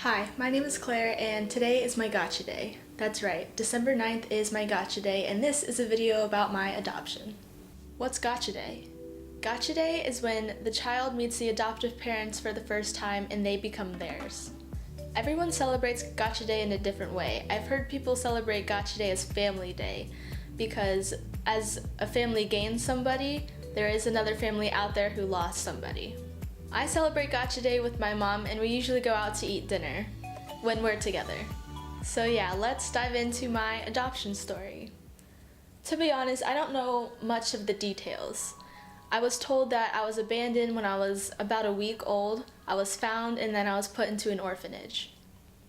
Hi, my name is Claire and today is my gotcha day. That's right, December 9th is my gotcha day and this is a video about my adoption. What's gotcha day? Gotcha day is when the child meets the adoptive parents for the first time and they become theirs. Everyone celebrates gotcha day in a different way. I've heard people celebrate gotcha day as family day because as a family gains somebody, there is another family out there who lost somebody. I celebrate gotcha day with my mom and we usually go out to eat dinner when we're together. So yeah, let's dive into my adoption story. To be honest, I don't know much of the details. I was told that I was abandoned when I was about a week old. I was found and then I was put into an orphanage.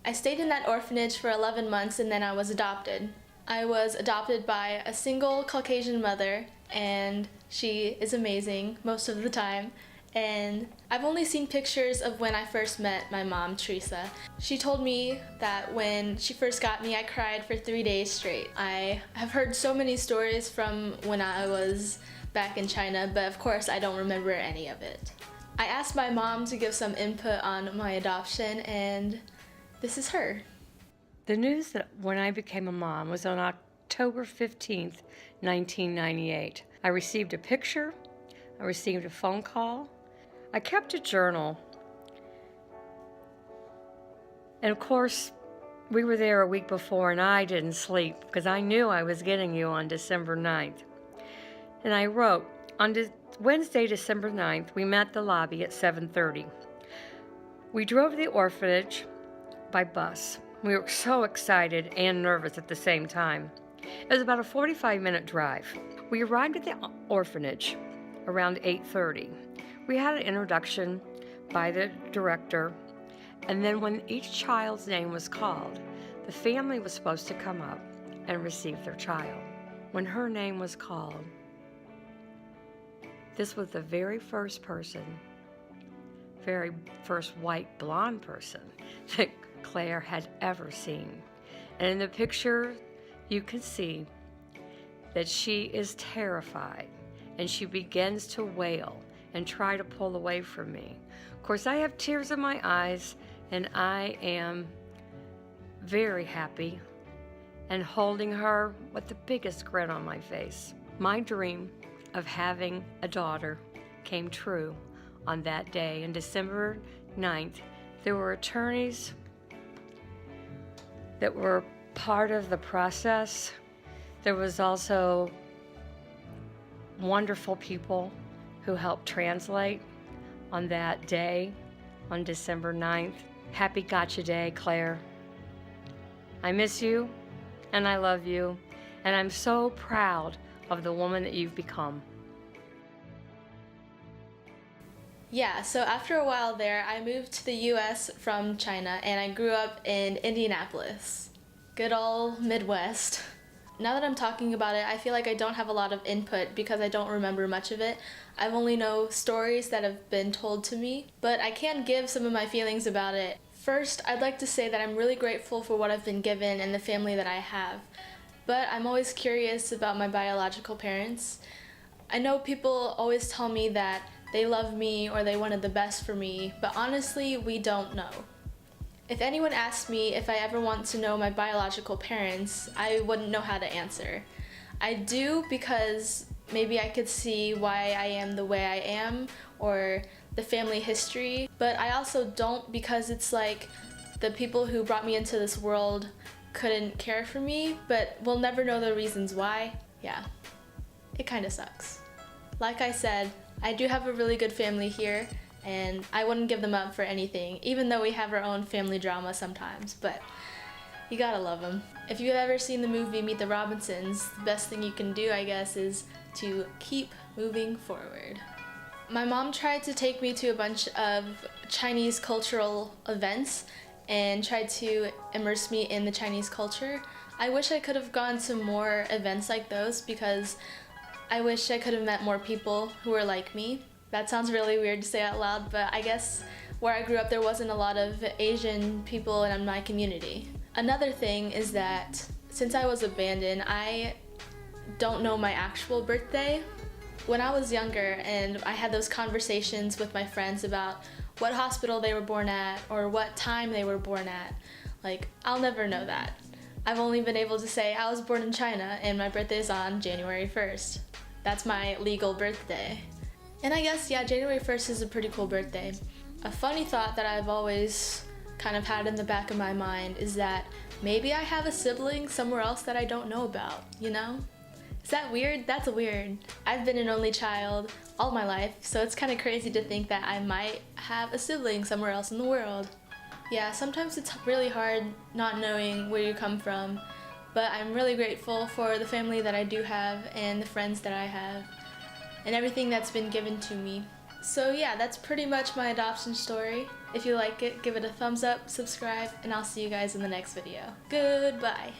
I stayed in that orphanage for 11 months and then I was adopted. I was adopted by a single Caucasian mother and she is amazing most of the time. And I've only seen pictures of when I first met my mom, Teresa. She told me that when she first got me, I cried for 3 days straight. I have heard so many stories from when I was back in China, but of course I don't remember any of it. I asked my mom to give some input on my adoption, and this is her. The news that when I became a mom was on October 15th, 1998. I received a picture, I received a phone call, I kept a journal, and of course, we were there a week before and I didn't sleep because I knew I was getting you on December 9th. And I wrote, on Wednesday, December 9th, we met the lobby at 7:30. We drove to the orphanage by bus. We were so excited and nervous at the same time. It was about a 45-minute drive. We arrived at the orphanage around 8:30. We had an introduction by the director, and then when each child's name was called, the family was supposed to come up and receive their child. When her name was called, this was the very first person, very first white blonde person that Claire had ever seen. And in the picture, you can see that she is terrified and she begins to wail and try to pull away from me. Of course, I have tears in my eyes and I am very happy and holding her with the biggest grin on my face. My dream of having a daughter came true on that day. On December 9th, there were attorneys that were part of the process. There was also wonderful people who helped translate on that day, on December 9th. Happy Gotcha Day, Claire. I miss you, and I love you, and I'm so proud of the woman that you've become. Yeah, so after a while there, I moved to the US from China and I grew up in Indianapolis. Good old Midwest. Now that I'm talking about it, I feel like I don't have a lot of input because I don't remember much of it. I only know stories that have been told to me, but I can give some of my feelings about it. First, I'd like to say that I'm really grateful for what I've been given and the family that I have, but I'm always curious about my biological parents. I know people always tell me that they love me or they wanted the best for me, but honestly, we don't know. If anyone asked me if I ever want to know my biological parents, I wouldn't know how to answer. I do because maybe I could see why I am the way I am or the family history, but I also don't because it's like the people who brought me into this world couldn't care for me, but we'll never know the reasons why. Yeah, it kind of sucks. Like I said, I do have a really good family here, and I wouldn't give them up for anything, even though we have our own family drama sometimes, but you gotta love them. If you've ever seen the movie Meet the Robinsons, the best thing you can do, I guess, is to keep moving forward. My mom tried to take me to a bunch of Chinese cultural events and tried to immerse me in the Chinese culture. I wish I could have gone to more events like those because I wish I could have met more people who were like me. That sounds really weird to say out loud, but I guess where I grew up there wasn't a lot of Asian people in my community. Another thing is that since I was abandoned, I don't know my actual birthday. When I was younger and I had those conversations with my friends about what hospital they were born at or what time they were born at. Like, I'll never know that. I've only been able to say I was born in China and my birthday is on January 1st. That's my legal birthday. And I guess, yeah, January 1st is a pretty cool birthday. A funny thought that I've always kind of had in the back of my mind is that maybe I have a sibling somewhere else that I don't know about, you know? Is that weird? That's weird. I've been an only child all my life, so it's kind of crazy to think that I might have a sibling somewhere else in the world. Yeah, sometimes it's really hard not knowing where you come from, but I'm really grateful for the family that I do have and the friends that I have and everything that's been given to me. So yeah, that's pretty much my adoption story. If you like it, give it a thumbs up, subscribe, and I'll see you guys in the next video. Goodbye.